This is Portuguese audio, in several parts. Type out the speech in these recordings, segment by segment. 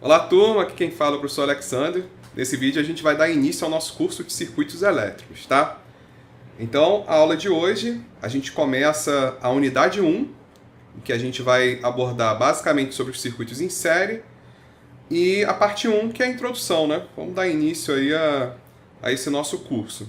Olá turma, aqui quem fala é o professor Alexander. Nesse vídeo a gente vai dar início ao nosso curso de circuitos elétricos, tá? Então, a aula de hoje, a gente começa a unidade 1, em que a gente vai abordar basicamente sobre os circuitos em série, e a parte 1, que é a introdução, né? Vamos dar início aí a esse nosso curso.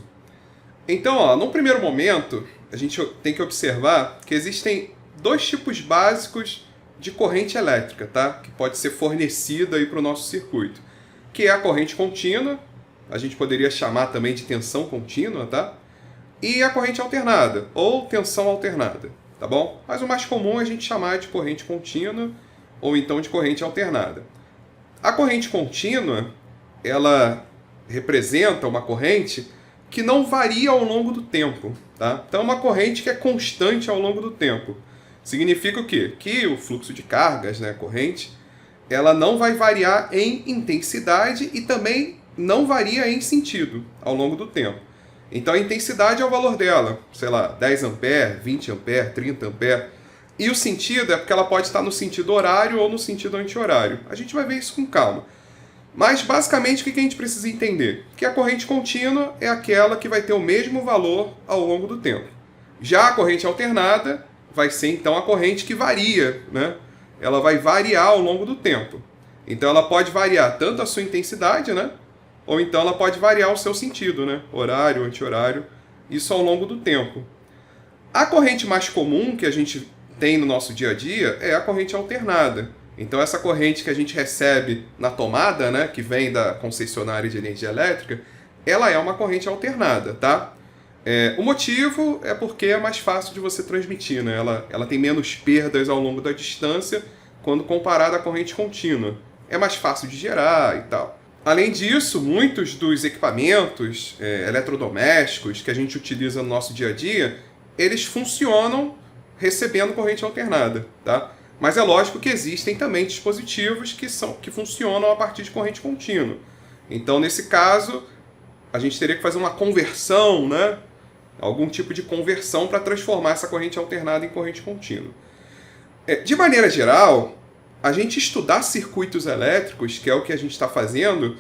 Então, num primeiro momento, a gente tem que observar que existem dois tipos básicos de corrente elétrica, tá? Que pode ser fornecida aí para o nosso circuito, que é a corrente contínua, a gente poderia chamar também de tensão contínua, tá? E a corrente alternada, ou tensão alternada, tá bom? Mas o mais comum é a gente chamar de corrente contínua ou então de corrente alternada. A corrente contínua, ela representa uma corrente que não varia ao longo do tempo, tá? Então é uma corrente que é constante ao longo do tempo. Significa o quê? Que o fluxo de cargas, né, corrente, ela não vai variar em intensidade e também não varia em sentido ao longo do tempo. Então a intensidade é o valor dela, sei lá, 10 ampere, 20 ampere, 30 ampere. E o sentido é porque ela pode estar no sentido horário ou no sentido anti-horário. A gente vai ver isso com calma. Mas basicamente o que a gente precisa entender? Que a corrente contínua é aquela que vai ter o mesmo valor ao longo do tempo. Já a corrente alternada vai ser então a corrente que varia, né? Ela vai variar ao longo do tempo. Então ela pode variar tanto a sua intensidade, né? Ou então ela pode variar o seu sentido, né? Horário, anti-horário, isso ao longo do tempo. A corrente mais comum que a gente tem no nosso dia a dia é a corrente alternada. Então essa corrente que a gente recebe na tomada, né, que vem da concessionária de energia elétrica, ela é uma corrente alternada, tá? O motivo é porque é mais fácil de você transmitir, né? Ela tem menos perdas ao longo da distância quando comparada à corrente contínua. É mais fácil de gerar e tal. Além disso, muitos dos equipamentos eletrodomésticos que a gente utiliza no nosso dia a dia, eles funcionam recebendo corrente alternada, tá? Mas é lógico que existem também dispositivos que funcionam a partir de corrente contínua. Então, nesse caso, a gente teria que fazer uma conversão, né? Algum tipo de conversão para transformar essa corrente alternada em corrente contínua. De maneira geral, a gente estudar circuitos elétricos, que é o que a gente está fazendo,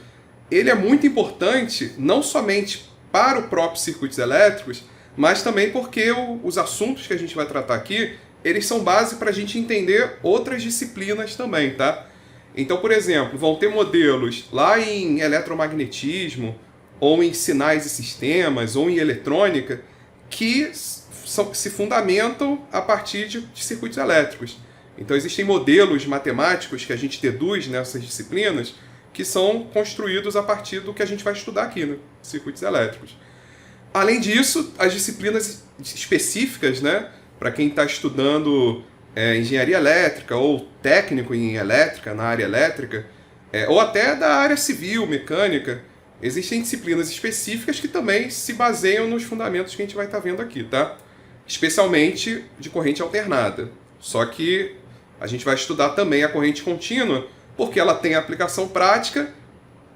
ele é muito importante não somente para o próprio circuitos elétricos, mas também porque os assuntos que a gente vai tratar aqui, eles são base para a gente entender outras disciplinas também, tá? Então, por exemplo, vão ter modelos lá em eletromagnetismo, ou em sinais e sistemas, ou em eletrônica, que se fundamentam a partir de circuitos elétricos. Então existem modelos matemáticos que a gente deduz nessas disciplinas que são construídos a partir do que a gente vai estudar aqui, né? Circuitos elétricos. Além disso, as disciplinas específicas, né? Para quem está estudando engenharia elétrica ou técnico em elétrica, na área elétrica, ou até da área civil, mecânica, existem disciplinas específicas que também se baseiam nos fundamentos que a gente vai estar vendo aqui, tá? Especialmente de corrente alternada. Só que a gente vai estudar também a corrente contínua, porque ela tem aplicação prática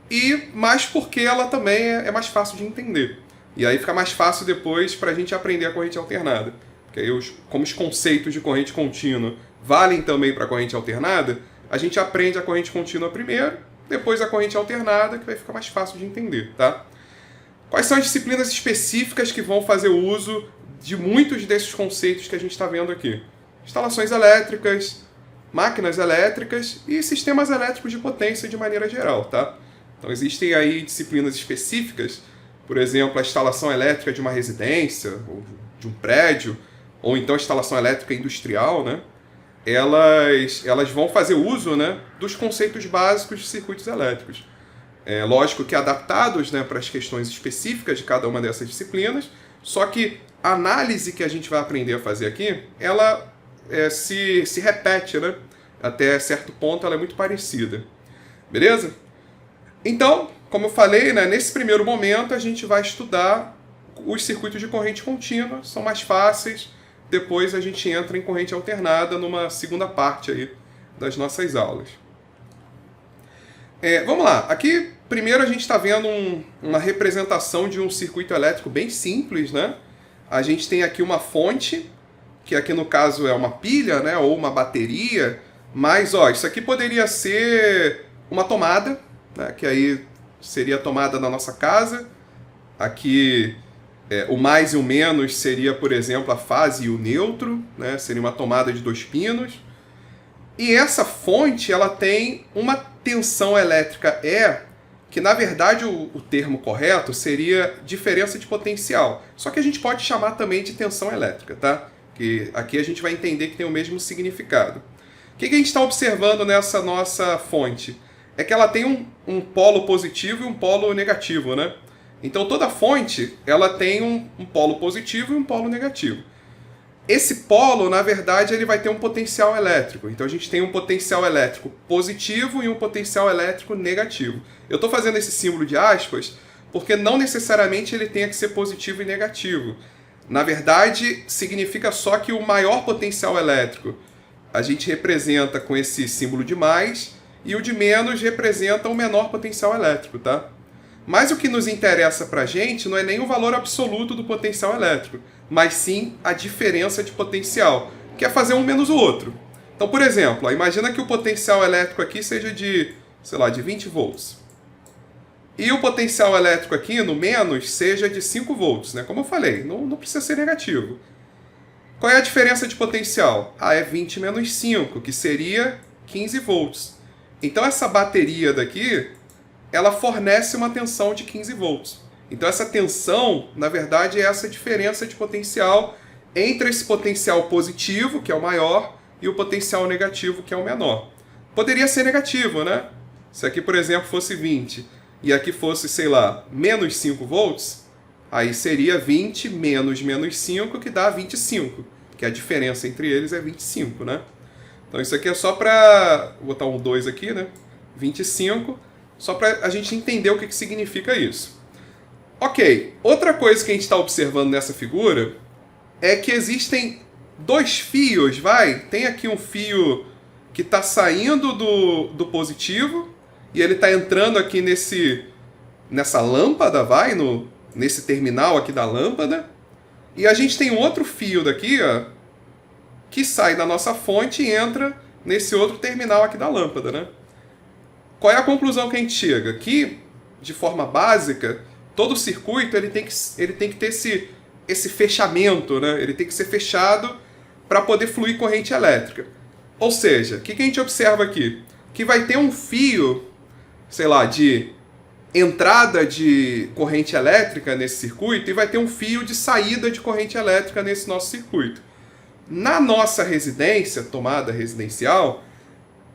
e mais porque ela também é mais fácil de entender. E aí fica mais fácil depois para a gente aprender a corrente alternada. Porque aí, como os conceitos de corrente contínua valem também para a corrente alternada, a gente aprende a corrente contínua primeiro, depois a corrente alternada, que vai ficar mais fácil de entender, tá? Quais são as disciplinas específicas que vão fazer uso de muitos desses conceitos que a gente está vendo aqui? Instalações elétricas, máquinas elétricas e sistemas elétricos de potência de maneira geral, tá? Então existem aí disciplinas específicas, por exemplo, a instalação elétrica de uma residência, ou de um prédio, ou então a instalação elétrica industrial, né? Elas vão fazer uso, né, dos conceitos básicos de circuitos elétricos. É lógico que adaptados, né, para as questões específicas de cada uma dessas disciplinas, só que a análise que a gente vai aprender a fazer aqui, ela se repete, né? Até certo ponto ela é muito parecida. Beleza? Então, como eu falei, né, nesse primeiro momento a gente vai estudar os circuitos de corrente contínua, são mais fáceis. Depois a gente entra em corrente alternada numa segunda parte aí das nossas aulas. Vamos lá, aqui primeiro a gente está vendo uma representação de um circuito elétrico bem simples, né? A gente tem aqui uma fonte, que aqui no caso é uma pilha, né, ou uma bateria, mas isso aqui poderia ser uma tomada, né, que aí seria a tomada da nossa casa. Aqui o mais e o menos seria, por exemplo, a fase e o neutro, né, seria uma tomada de 2 pinos. E essa fonte ela tem uma tensão elétrica E, que na verdade o termo correto seria diferença de potencial. Só que a gente pode chamar também de tensão elétrica, tá? Que aqui a gente vai entender que tem o mesmo significado. O que a gente está observando nessa nossa fonte? É que ela tem um polo positivo e um polo negativo, né? Então toda fonte ela tem um polo positivo e um polo negativo. Esse polo, na verdade, ele vai ter um potencial elétrico. Então a gente tem um potencial elétrico positivo e um potencial elétrico negativo. Eu estou fazendo esse símbolo de aspas porque não necessariamente ele tenha que ser positivo e negativo. Na verdade, significa só que o maior potencial elétrico a gente representa com esse símbolo de mais e o de menos representa o menor potencial elétrico, tá? Mas o que nos interessa para a gente não é nem o valor absoluto do potencial elétrico, mas sim a diferença de potencial, que é fazer um menos o outro. Então, por exemplo, imagina que o potencial elétrico aqui seja de, sei lá, de 20 volts. E o potencial elétrico aqui no menos seja de 5 volts, né? Como eu falei, não precisa ser negativo. Qual é a diferença de potencial? É 20 menos 5, que seria 15 volts. Então essa bateria daqui, ela fornece uma tensão de 15 volts. Então essa tensão, na verdade, é essa diferença de potencial entre esse potencial positivo, que é o maior, e o potencial negativo, que é o menor. Poderia ser negativo, né? Se aqui, por exemplo, fosse 20 e aqui fosse, sei lá, menos 5 volts, aí seria 20 menos 5, que dá 25, que a diferença entre eles é 25, né? Então isso aqui é só para... Vou botar um 2 aqui, né? 25, só para a gente entender o que significa isso. Ok, outra coisa que a gente está observando nessa figura é que existem 2 fios, tem aqui um fio que está saindo do positivo e ele está entrando aqui nessa lâmpada, nesse terminal aqui da lâmpada. E a gente tem um outro fio daqui, ó, que sai da nossa fonte e entra nesse outro terminal aqui da lâmpada, né? Qual é a conclusão que a gente chega? Que, de forma básica, todo circuito ele tem que ter esse fechamento, né? Ele tem que ser fechado para poder fluir corrente elétrica. Ou seja, o que a gente observa aqui? Que vai ter um fio, sei lá, de entrada de corrente elétrica nesse circuito e vai ter um fio de saída de corrente elétrica nesse nosso circuito. Na nossa residência, tomada residencial,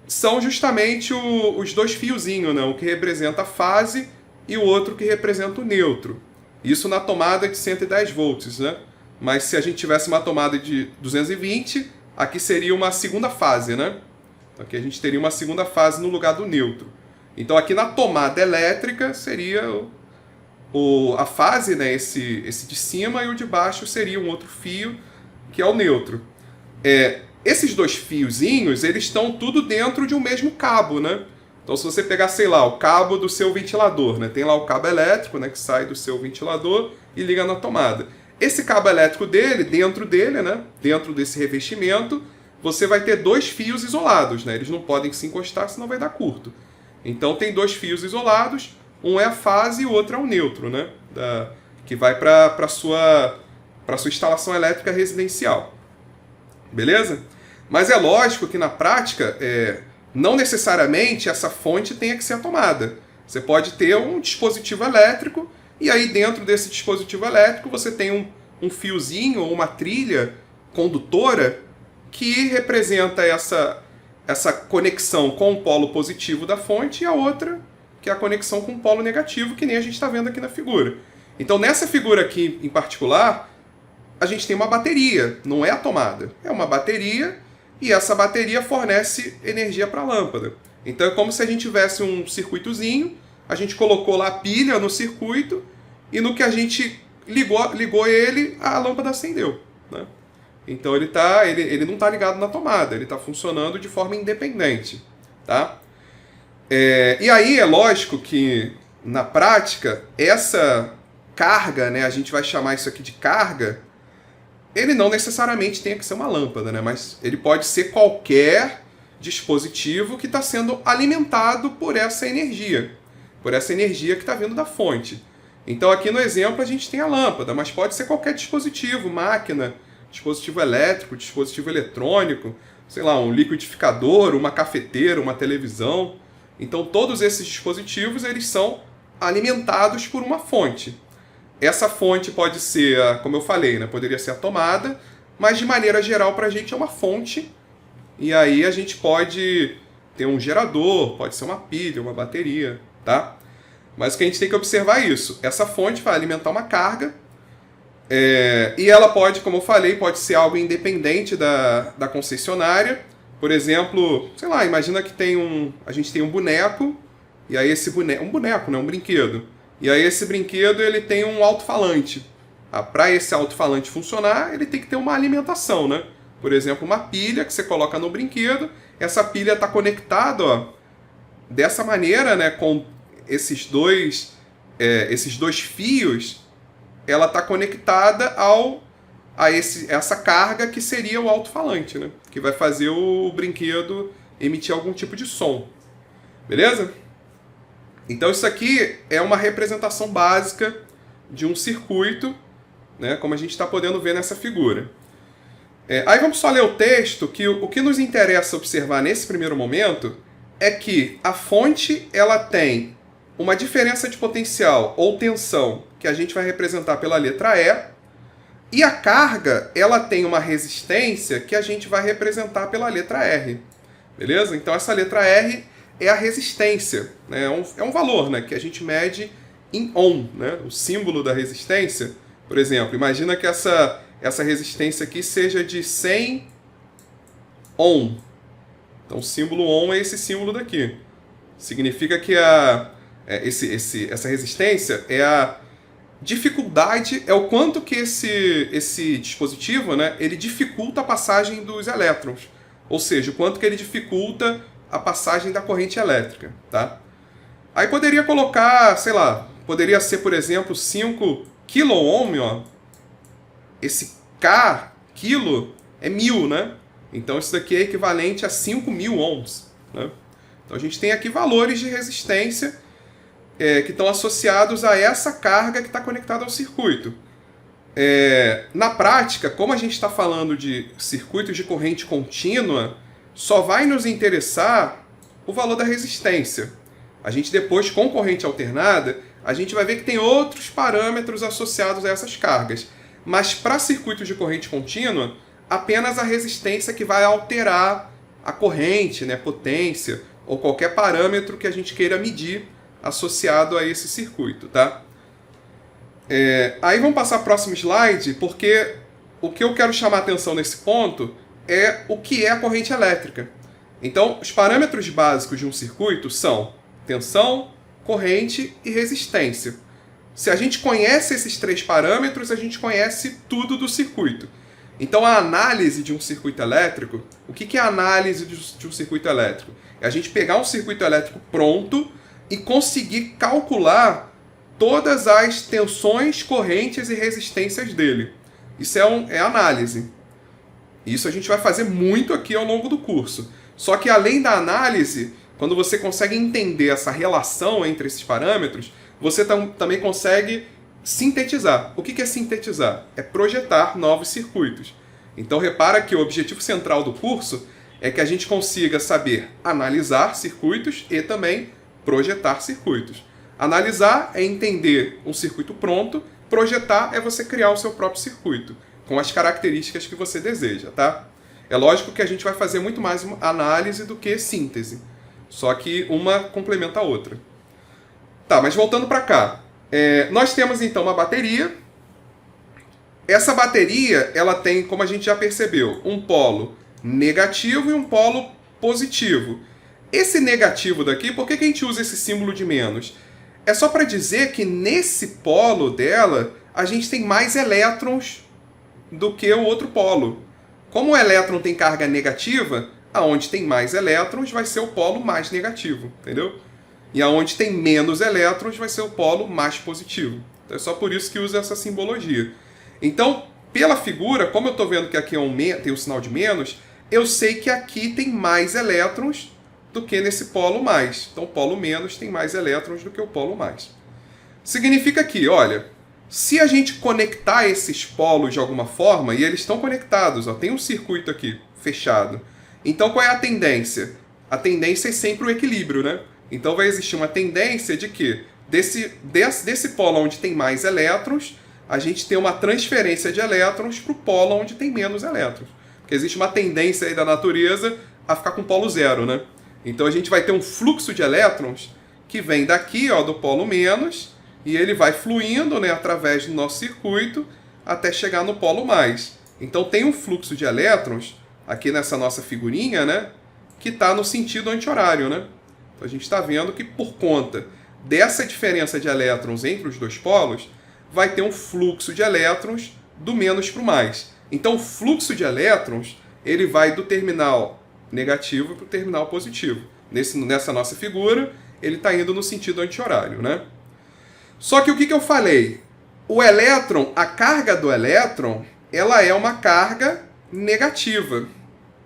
são justamente os 2 fiozinhos, né? O que representa a fase e o outro que representa o neutro. Isso na tomada de 110 volts, né? Mas se a gente tivesse uma tomada de 220, aqui seria uma segunda fase, né? Aqui a gente teria uma segunda fase no lugar do neutro. Então aqui na tomada elétrica seria a fase, né? Esse de cima, e o de baixo seria um outro fio, que é o neutro. Esses 2 fiozinhos, eles estão tudo dentro de um mesmo cabo, né? Então se você pegar, sei lá, o cabo do seu ventilador, né? Tem lá o cabo elétrico, né, que sai do seu ventilador e liga na tomada. Esse cabo elétrico dentro dele, né, dentro desse revestimento, você vai ter 2 fios isolados, né? Eles não podem se encostar, senão vai dar curto. Então tem 2 fios isolados, um é a fase e o outro é o neutro, né? Que vai para a sua instalação elétrica residencial. Beleza? Mas é lógico que na prática, não necessariamente essa fonte tenha que ser a tomada. Você pode ter um dispositivo elétrico e aí dentro desse dispositivo elétrico você tem um fiozinho ou uma trilha condutora que representa essa conexão com o polo positivo da fonte, e a outra que é a conexão com o polo negativo, que nem a gente está vendo aqui na figura. Então nessa figura aqui em particular, a gente tem uma bateria, não é a tomada. É uma bateria e essa bateria fornece energia para a lâmpada. Então é como se a gente tivesse um circuitozinho, a gente colocou lá a pilha no circuito e no que a gente ligou ele, a lâmpada acendeu, né? Então ele não está ligado na tomada, ele está funcionando de forma independente, tá? E aí é lógico que na prática essa carga, né, a gente vai chamar isso aqui de carga, ele não necessariamente tem que ser uma lâmpada, né? Mas ele pode ser qualquer dispositivo que está sendo alimentado por essa energia que está vindo da fonte. Então aqui no exemplo a gente tem a lâmpada, mas pode ser qualquer dispositivo, máquina, dispositivo elétrico, dispositivo eletrônico, sei lá, um liquidificador, uma cafeteira, uma televisão. Então todos esses dispositivos eles são alimentados por uma fonte. Essa fonte pode ser, como eu falei, né, poderia ser a tomada, mas de maneira geral para a gente é uma fonte. E aí a gente pode ter um gerador, pode ser uma pilha, uma bateria, tá? Mas o que a gente tem que observar é isso. Essa fonte vai alimentar uma carga, e ela pode, como eu falei, pode ser algo independente da concessionária. Por exemplo, sei lá, imagina que a gente tem um boneco, e aí esse boneco, um boneco, né, um brinquedo. E aí esse brinquedo ele tem um alto-falante. Para esse alto-falante funcionar, ele tem que ter uma alimentação, né? Por exemplo, uma pilha que você coloca no brinquedo, essa pilha está conectada, ó, dessa maneira, né, com esses dois fios, ela está conectada a essa carga que seria o alto-falante, né, que vai fazer o brinquedo emitir algum tipo de som. Beleza? Então isso aqui é uma representação básica de um circuito, né, como a gente está podendo ver nessa figura. Aí vamos só ler o texto, que o que nos interessa observar nesse primeiro momento é que a fonte ela tem uma diferença de potencial ou tensão que a gente vai representar pela letra E a carga ela tem uma resistência que a gente vai representar pela letra R. Beleza? Então essa letra R é a resistência, né? É um valor, né, que a gente mede em ohm, né? O símbolo da resistência, por exemplo, imagina que essa resistência aqui seja de 100 ohm. Então o símbolo ohm é esse símbolo daqui. Significa que essa resistência é a dificuldade, é o quanto que esse dispositivo, né, ele dificulta a passagem dos elétrons. Ou seja, o quanto que ele dificulta a passagem da corrente elétrica, tá? Aí poderia colocar, sei lá, poderia ser, por exemplo, 5 kΩ, ó. Esse K, quilo, é 1000, né? Então isso daqui é equivalente a 5.000 ohms, né? Então a gente tem aqui valores de resistência que estão associados a essa carga que está conectada ao circuito. Na prática, como a gente está falando de circuitos de corrente contínua, só vai nos interessar o valor da resistência. A gente depois, com corrente alternada, a gente vai ver que tem outros parâmetros associados a essas cargas. Mas para circuitos de corrente contínua, apenas a resistência que vai alterar a corrente, né, potência, ou qualquer parâmetro que a gente queira medir associado a esse circuito, tá? Aí vamos passar para o próximo slide, porque o que eu quero chamar a atenção nesse ponto é o que é a corrente elétrica. Então, os parâmetros básicos de um circuito são tensão, corrente e resistência. Se a gente conhece esses três parâmetros, a gente conhece tudo do circuito. Então, a análise de um circuito elétrico, o que é a análise de um circuito elétrico? É a gente pegar um circuito elétrico pronto e conseguir calcular todas as tensões, correntes e resistências dele. Isso é análise. Isso a gente vai fazer muito aqui ao longo do curso. Só que além da análise, quando você consegue entender essa relação entre esses parâmetros, você também consegue sintetizar. O que é sintetizar? É projetar novos circuitos. Então repara que o objetivo central do curso é que a gente consiga saber analisar circuitos e também projetar circuitos. Analisar é entender um circuito pronto, projetar é você criar o seu próprio circuito, com as características que você deseja, tá? É lógico que a gente vai fazer muito mais análise do que síntese, só que uma complementa a outra. Tá, mas voltando para cá, nós temos então uma bateria. Essa bateria, ela tem, como a gente já percebeu, um polo negativo e um polo positivo. Esse negativo daqui, por que a gente usa esse símbolo de menos? É só para dizer que nesse polo dela, a gente tem mais elétrons do que o outro polo. Como o elétron tem carga negativa, aonde tem mais elétrons vai ser o polo mais negativo, entendeu? E aonde tem menos elétrons vai ser o polo mais positivo. Então é só por isso que usa essa simbologia. Então, pela figura, como eu estou vendo que aqui tem um sinal de menos, eu sei que aqui tem mais elétrons do que nesse polo mais. Então, o polo menos tem mais elétrons do que o polo mais. Significa que, olha, se a gente conectar esses polos de alguma forma, e eles estão conectados, ó, tem um circuito aqui fechado. Então, qual é a tendência? A tendência é sempre o equilíbrio, né? Então, vai existir uma tendência de que desse polo onde tem mais elétrons, a gente tem uma transferência de elétrons para o polo onde tem menos elétrons. Porque existe uma tendência aí da natureza a ficar com polo zero, né? Então, a gente vai ter um fluxo de elétrons que vem daqui, ó, do polo menos, e ele vai fluindo, né, através do nosso circuito até chegar no polo mais. Então tem um fluxo de elétrons aqui nessa nossa figurinha, né, que está no sentido anti-horário, né? Então a gente está vendo que por conta dessa diferença de elétrons entre os dois polos, vai ter um fluxo de elétrons do menos para o mais. Então o fluxo de elétrons ele vai do terminal negativo para o terminal positivo. Nessa nossa figura, ele está indo no sentido anti-horário, né? Só que o que eu falei? O elétron, a carga do elétron, ela é uma carga negativa.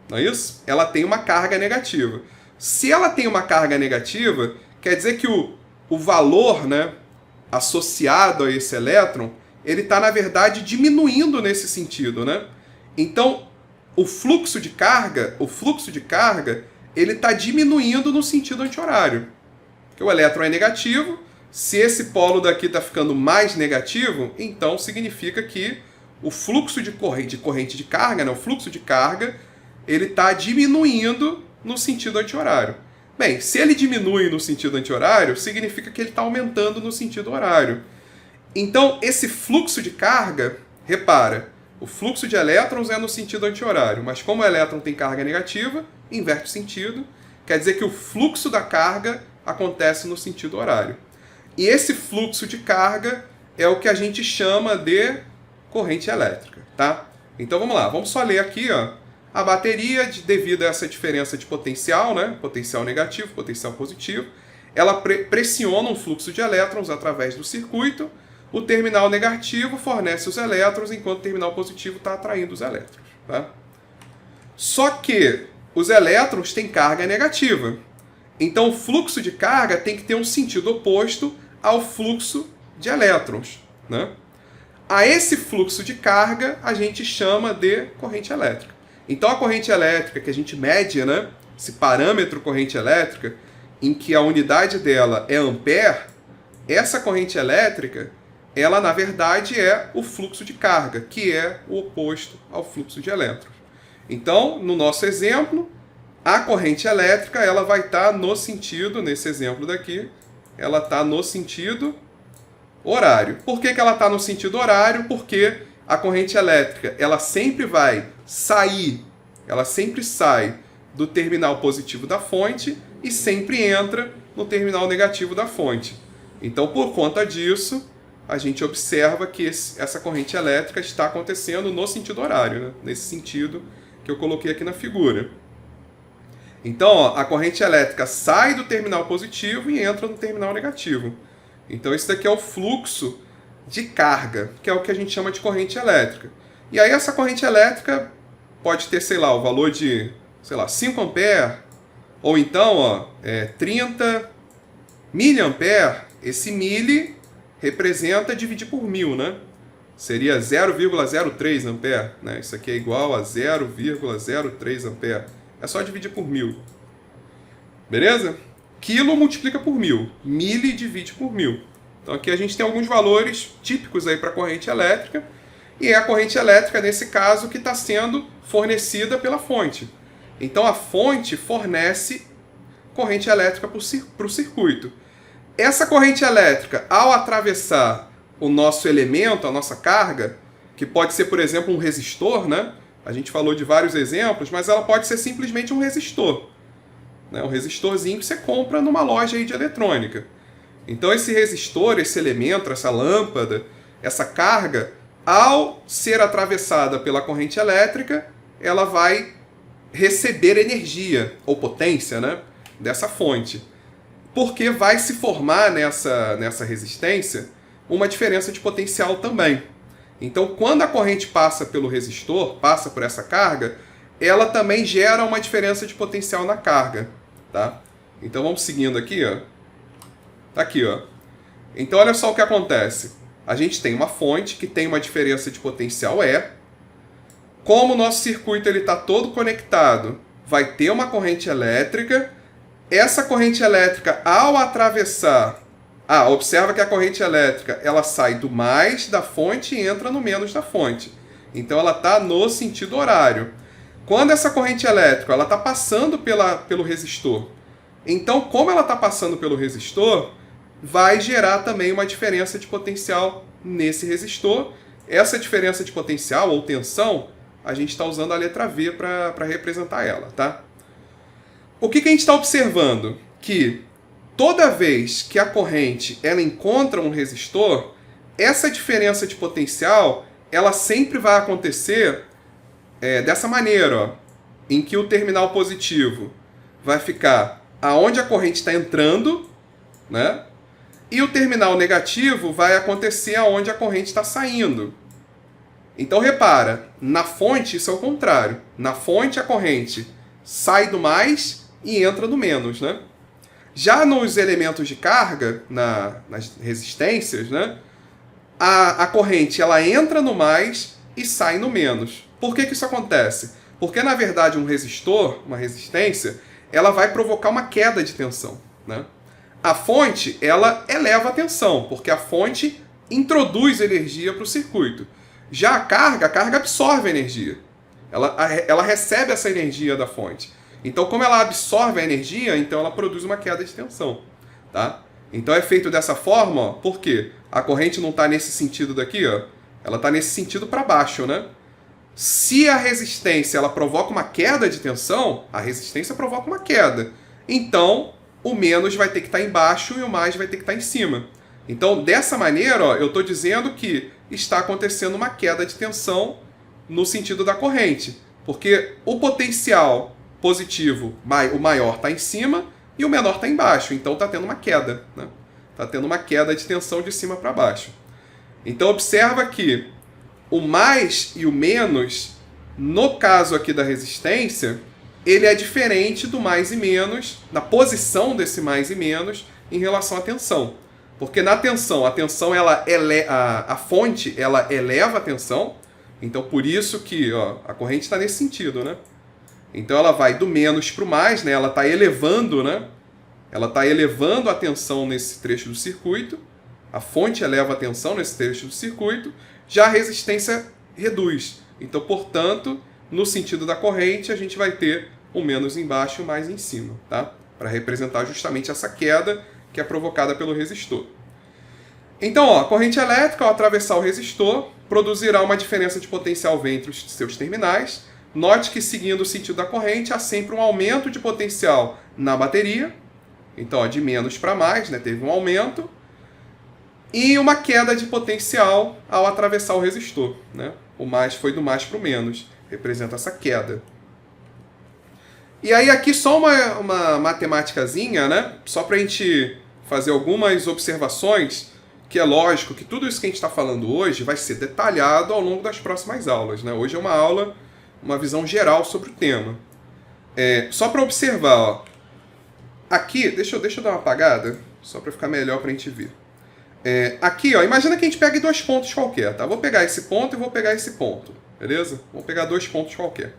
Não é isso? Ela tem uma carga negativa. Se ela tem uma carga negativa, quer dizer que o valor, né, associado a esse elétron, ele está, na verdade, diminuindo nesse sentido, né? Então, o fluxo de carga, ele está diminuindo no sentido anti-horário. Porque o elétron é negativo. Se esse polo daqui está ficando mais negativo, então significa que o fluxo de corrente de carga, né, o fluxo de carga, ele está diminuindo no sentido anti-horário. Bem, se ele diminui no sentido anti-horário, significa que ele está aumentando no sentido horário. Então, esse fluxo de carga, repara, o fluxo de elétrons é no sentido anti-horário, mas como o elétron tem carga negativa, inverte o sentido, quer dizer que o fluxo da carga acontece no sentido horário. E esse fluxo de carga é o que a gente chama de corrente elétrica, tá? Então vamos lá, vamos só ler aqui, ó. A bateria, devido a essa diferença de potencial, né? Potencial negativo, potencial positivo, ela pressiona um fluxo de elétrons através do circuito. O terminal negativo fornece os elétrons, enquanto o terminal positivo está atraindo os elétrons, tá? Só que os elétrons têm carga negativa. Então o fluxo de carga tem que ter um sentido oposto ao fluxo de elétrons, né? A esse fluxo de carga a gente chama de corrente elétrica. Então a corrente elétrica que a gente mede, né, esse parâmetro corrente elétrica, em que a unidade dela é ampere, essa corrente elétrica, ela na verdade é o fluxo de carga, que é o oposto ao fluxo de elétrons. Então, no nosso exemplo, a corrente elétrica ela vai estar no sentido, nesse exemplo daqui, ela está no sentido horário. Por que ela está no sentido horário? Porque a corrente elétrica ela sempre vai sair, ela sempre sai do terminal positivo da fonte e sempre entra no terminal negativo da fonte. Então, por conta disso, a gente observa que essa corrente elétrica está acontecendo no sentido horário, né? Nesse sentido que eu coloquei aqui na figura. Então, ó, a corrente elétrica sai do terminal positivo e entra no terminal negativo. Então, esse daqui é o fluxo de carga, que é o que a gente chama de corrente elétrica. E aí, essa corrente elétrica pode ter, sei lá, o valor de, sei lá, 5 amperes, ou então, ó, 30 miliampere. Esse mili representa dividir por 1000, né? Seria 0,03 ampere, né? Isso aqui é igual a 0,03 ampere. É só dividir por 1000. Beleza? Quilo multiplica por 1000. Mili divide por 1000. Então aqui a gente tem alguns valores típicos aí para a corrente elétrica. E é a corrente elétrica, nesse caso, que está sendo fornecida pela fonte. Então a fonte fornece corrente elétrica para o circuito. Essa corrente elétrica, ao atravessar o nosso elemento, a nossa carga, que pode ser, por exemplo, um resistor, né? A gente falou de vários exemplos, mas ela pode ser simplesmente um resistor, né? Um resistorzinho que você compra numa loja aí de eletrônica. Então esse resistor, esse elemento, essa lâmpada, essa carga, ao ser atravessada pela corrente elétrica, ela vai receber energia, ou potência, né? Dessa fonte. Porque vai se formar nessa resistência uma diferença de potencial também. Então, quando a corrente passa pelo resistor, passa por essa carga, ela também gera uma diferença de potencial na carga, tá? Então vamos seguindo aqui, ó. Tá aqui, ó. Então olha só o que acontece. A gente tem uma fonte que tem uma diferença de potencial E. Como o nosso circuito está todo conectado, vai ter uma corrente elétrica. Essa corrente elétrica, ao atravessar... observa que a corrente elétrica ela sai do mais da fonte e entra no menos da fonte. Então ela está no sentido horário. Quando essa corrente elétrica está passando pelo resistor, então como ela está passando pelo resistor, vai gerar também uma diferença de potencial nesse resistor. Essa diferença de potencial ou tensão, a gente está usando a letra V para representar ela, tá? O que a gente está observando? Que toda vez que a corrente ela encontra um resistor, essa diferença de potencial ela sempre vai acontecer dessa maneira, ó, em que o terminal positivo vai ficar aonde a corrente está entrando, né? E o terminal negativo vai acontecer aonde a corrente está saindo. Então repara, na fonte isso é o contrário. Na fonte a corrente sai do mais e entra no menos, né? Já nos elementos de carga, nas resistências, né, a corrente ela entra no mais e sai no menos. Por que isso acontece? Porque, na verdade, um resistor, uma resistência, ela vai provocar uma queda de tensão, né? A fonte ela eleva a tensão, porque a fonte introduz energia para o circuito. Já a carga absorve a energia. Ela recebe essa energia da fonte. Então, como ela absorve a energia, então ela produz uma queda de tensão, tá? Então é feito dessa forma, ó, porque a corrente não está nesse sentido daqui, ó, ela está nesse sentido para baixo, né? Se a resistência ela provoca uma queda de tensão, a resistência provoca uma queda. Então, o menos vai ter que estar embaixo e o mais vai ter que estar em cima. Então, dessa maneira, ó, eu estou dizendo que está acontecendo uma queda de tensão no sentido da corrente. Porque o potencial positivo, o maior, está em cima e o menor está embaixo. Então, está tendo uma queda, né? Está tendo uma queda de tensão de cima para baixo. Então, observa que o mais e o menos, no caso aqui da resistência, ele é diferente do mais e menos, da posição desse mais e menos em relação à tensão. Porque na tensão, a fonte ela eleva a tensão, então por isso que ó, a corrente está nesse sentido, né? Então ela vai do menos para o mais, né? Ela está elevando, né? Ela está elevando a tensão nesse trecho do circuito, a fonte eleva a tensão nesse trecho do circuito, já a resistência reduz. Então, portanto, no sentido da corrente, a gente vai ter o menos embaixo e o mais em cima, tá? Para representar justamente essa queda que é provocada pelo resistor. Então, ó, a corrente elétrica, ao atravessar o resistor, produzirá uma diferença de potencial V entre os seus terminais. Note que, seguindo o sentido da corrente, há sempre um aumento de potencial na bateria. Então, ó, de menos para mais, né, teve um aumento. E uma queda de potencial ao atravessar o resistor, né? O mais foi do mais para o menos, representa essa queda. E aí aqui só uma matemáticazinha, né? Só para a gente fazer algumas observações, que é lógico que tudo isso que a gente está falando hoje vai ser detalhado ao longo das próximas aulas, né? Hoje é uma aula, uma visão geral sobre o tema. Só para observar, ó. Aqui, deixa eu dar uma apagada, só para ficar melhor para a gente ver. Aqui, ó, imagina que a gente pegue dois pontos qualquer, tá? Vou pegar esse ponto e vou pegar esse ponto, beleza? Vou pegar dois pontos qualquer.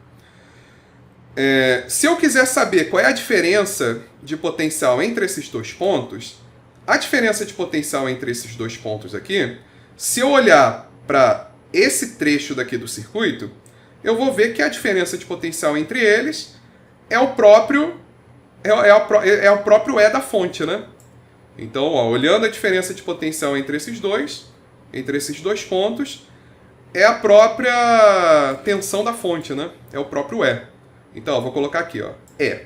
Se eu quiser saber qual é a diferença de potencial entre esses dois pontos, a diferença de potencial entre esses dois pontos aqui, se eu olhar para esse trecho daqui do circuito, eu vou ver que a diferença de potencial entre eles é o próprio E da fonte, né? Então, ó, olhando a diferença de potencial entre esses dois pontos, é a própria tensão da fonte, né? É o próprio E. Então, ó, vou colocar aqui, ó, E.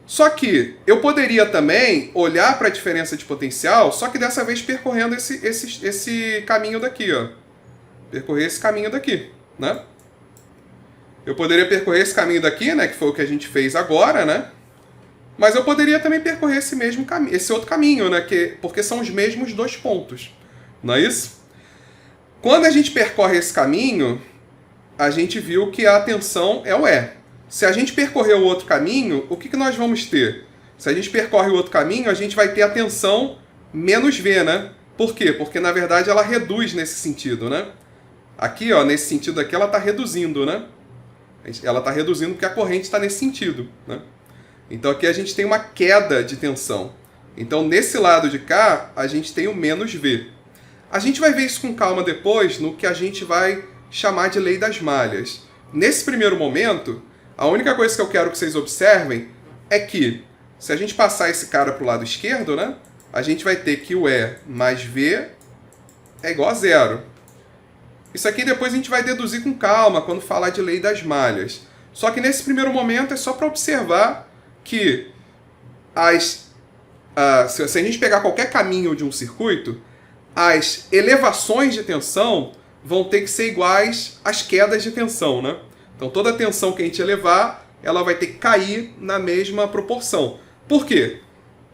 Só que eu poderia também olhar para a diferença de potencial, só que dessa vez percorrendo esse caminho daqui, ó. Percorrer esse caminho daqui, né? Eu poderia percorrer esse caminho daqui, né? Que foi o que a gente fez agora, né? Mas eu poderia também percorrer esse outro caminho, né? Porque são os mesmos dois pontos. Não é isso? Quando a gente percorre esse caminho, a gente viu que a tensão é o E. Se a gente percorrer o outro caminho, o que nós vamos ter? Se a gente percorre o outro caminho, a gente vai ter a tensão menos V, né? Por quê? Porque, na verdade, ela reduz nesse sentido, né? Aqui, ó, nesse sentido aqui, ela está reduzindo, né? Ela está reduzindo porque a corrente está nesse sentido, né? Então, aqui a gente tem uma queda de tensão. Então, nesse lado de cá, a gente tem o menos V. A gente vai ver isso com calma depois no que a gente vai chamar de lei das malhas. Nesse primeiro momento, a única coisa que eu quero que vocês observem é que, se a gente passar esse cara para o lado esquerdo, né, a gente vai ter que o E mais V é igual a zero. Isso aqui depois a gente vai deduzir com calma quando falar de lei das malhas. Só que nesse primeiro momento é só para observar que se a gente pegar qualquer caminho de um circuito, as elevações de tensão vão ter que ser iguais às quedas de tensão, né? Então toda a tensão que a gente elevar, ela vai ter que cair na mesma proporção. Por quê?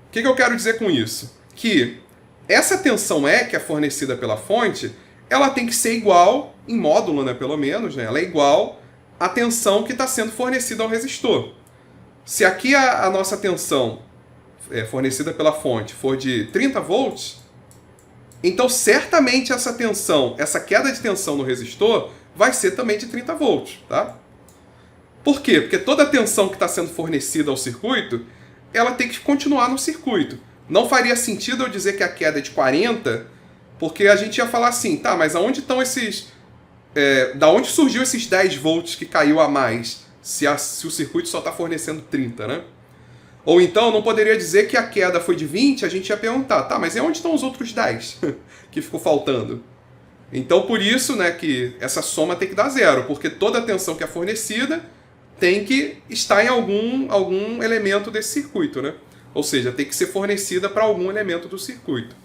O que eu quero dizer com isso? Que essa tensão E, que é fornecida pela fonte, ela tem que ser igual, em módulo, né, pelo menos, né, ela é igual à tensão que está sendo fornecida ao resistor. Se aqui a nossa tensão fornecida pela fonte for de 30 volts, então certamente essa tensão, essa queda de tensão no resistor vai ser também de 30 volts, tá? Por quê? Porque toda a tensão que está sendo fornecida ao circuito, ela tem que continuar no circuito. Não faria sentido eu dizer que a queda é de 40, porque a gente ia falar assim, tá, mas aonde estão esses... da onde surgiu esses 10 volts que caiu a mais, se o circuito só está fornecendo 30, né? Ou então, não poderia dizer que a queda foi de 20, a gente ia perguntar, tá, mas e onde estão os outros 10 que ficou faltando? Então, por isso, né, que essa soma tem que dar zero, porque toda a tensão que é fornecida tem que estar em algum elemento desse circuito, né? Ou seja, tem que ser fornecida para algum elemento do circuito.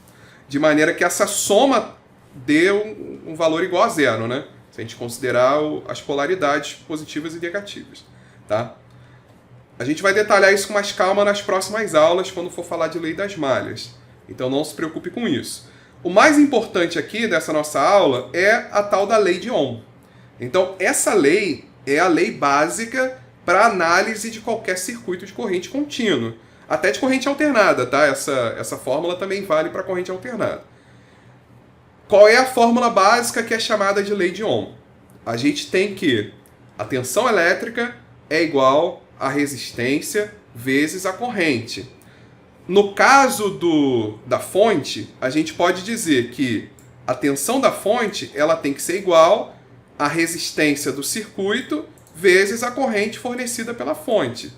De maneira que essa soma dê um valor igual a zero, né? Se a gente considerar as polaridades positivas e negativas, tá? A gente vai detalhar isso com mais calma nas próximas aulas, quando for falar de lei das malhas. Então não se preocupe com isso. O mais importante aqui dessa nossa aula é a tal da lei de Ohm. Então essa lei é a lei básica para análise de qualquer circuito de corrente contínua. Até de corrente alternada, tá? Essa fórmula também vale para corrente alternada. Qual é a fórmula básica que é chamada de lei de Ohm? A gente tem que a tensão elétrica é igual a resistência vezes a corrente. No caso da fonte, a gente pode dizer que a tensão da fonte ela tem que ser igual à resistência do circuito vezes a corrente fornecida pela fonte.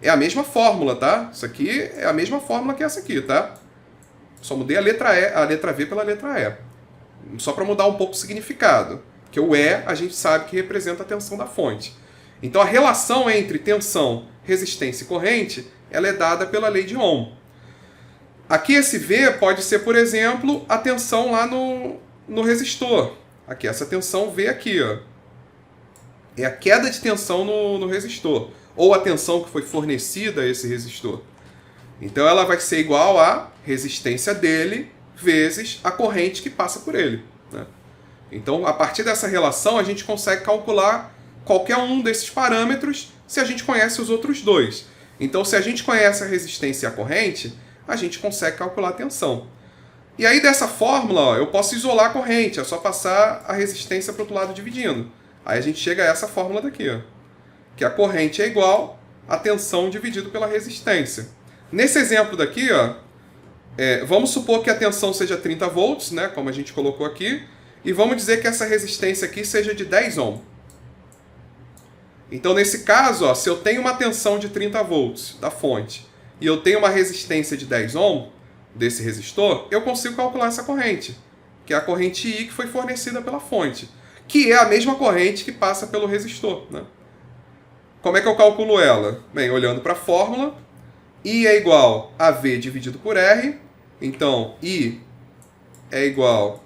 É a mesma fórmula, tá? Isso aqui é a mesma fórmula que essa aqui, tá? Só mudei a letra V pela letra E. Só para mudar um pouco o significado. Porque o E a gente sabe que representa a tensão da fonte. Então a relação entre tensão, resistência e corrente, ela é dada pela lei de Ohm. Aqui esse V pode ser, por exemplo, a tensão lá no resistor. Aqui, essa tensão V aqui, ó. É a queda de tensão no resistor. Ou a tensão que foi fornecida a esse resistor. Então ela vai ser igual à resistência dele vezes a corrente que passa por ele, né? Então, a partir dessa relação, a gente consegue calcular qualquer um desses parâmetros se a gente conhece os outros dois. Então, se a gente conhece a resistência e a corrente, a gente consegue calcular a tensão. E aí, dessa fórmula, ó, eu posso isolar a corrente, é só passar a resistência para o outro lado dividindo. Aí a gente chega a essa fórmula daqui, ó, que a corrente é igual a tensão dividido pela resistência. Nesse exemplo daqui, ó, vamos supor que a tensão seja 30 volts, né, como a gente colocou aqui, e vamos dizer que essa resistência aqui seja de 10 ohm. Então, nesse caso, ó, se eu tenho uma tensão de 30 volts da fonte e eu tenho uma resistência de 10 ohm desse resistor, eu consigo calcular essa corrente, que é a corrente I que foi fornecida pela fonte, que é a mesma corrente que passa pelo resistor, né? Como é que eu calculo ela? Bem, olhando para a fórmula, I é igual a V dividido por R, então I é igual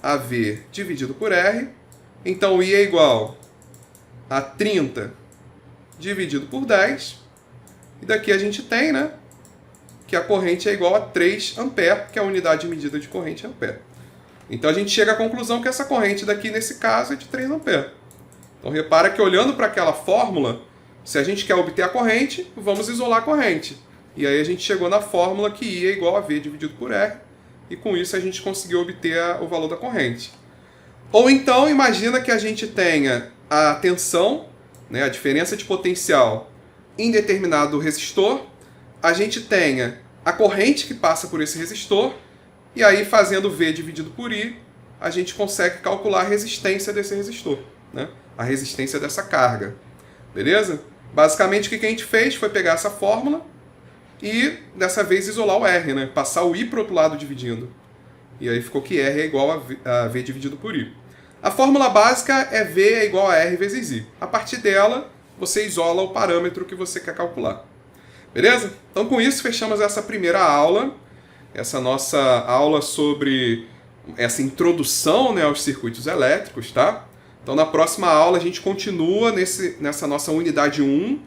a V dividido por R, então I é igual a 30 dividido por 10, e daqui a gente tem, né, que a corrente é igual a 3 ampere, que é a unidade de medida de corrente é ampere. Então a gente chega à conclusão que essa corrente daqui, nesse caso, é de 3 ampere. Então repara que olhando para aquela fórmula, se a gente quer obter a corrente, vamos isolar a corrente. E aí a gente chegou na fórmula que I é igual a V dividido por R, e com isso a gente conseguiu obter o valor da corrente. Ou então imagina que a gente tenha a tensão, né, a diferença de potencial em determinado resistor, a gente tenha a corrente que passa por esse resistor, e aí fazendo V dividido por I, a gente consegue calcular a resistência desse resistor, né? A resistência dessa carga. Beleza? Basicamente o que a gente fez foi pegar essa fórmula e dessa vez isolar o R, né? Passar o I para o outro lado dividindo. E aí ficou que R é igual a V dividido por I. A fórmula básica é V é igual a R vezes I. A partir dela, você isola o parâmetro que você quer calcular. Beleza? Então com isso fechamos essa primeira aula, essa nossa aula sobre essa introdução, né, aos circuitos elétricos, tá? Então na próxima aula a gente continua nessa nossa unidade 1,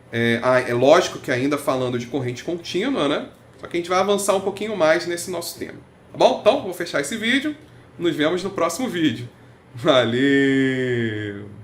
é lógico que ainda falando de corrente contínua, né? Só que a gente vai avançar um pouquinho mais nesse nosso tema. Tá bom? Então, vou fechar esse vídeo. Nos vemos no próximo vídeo. Valeu!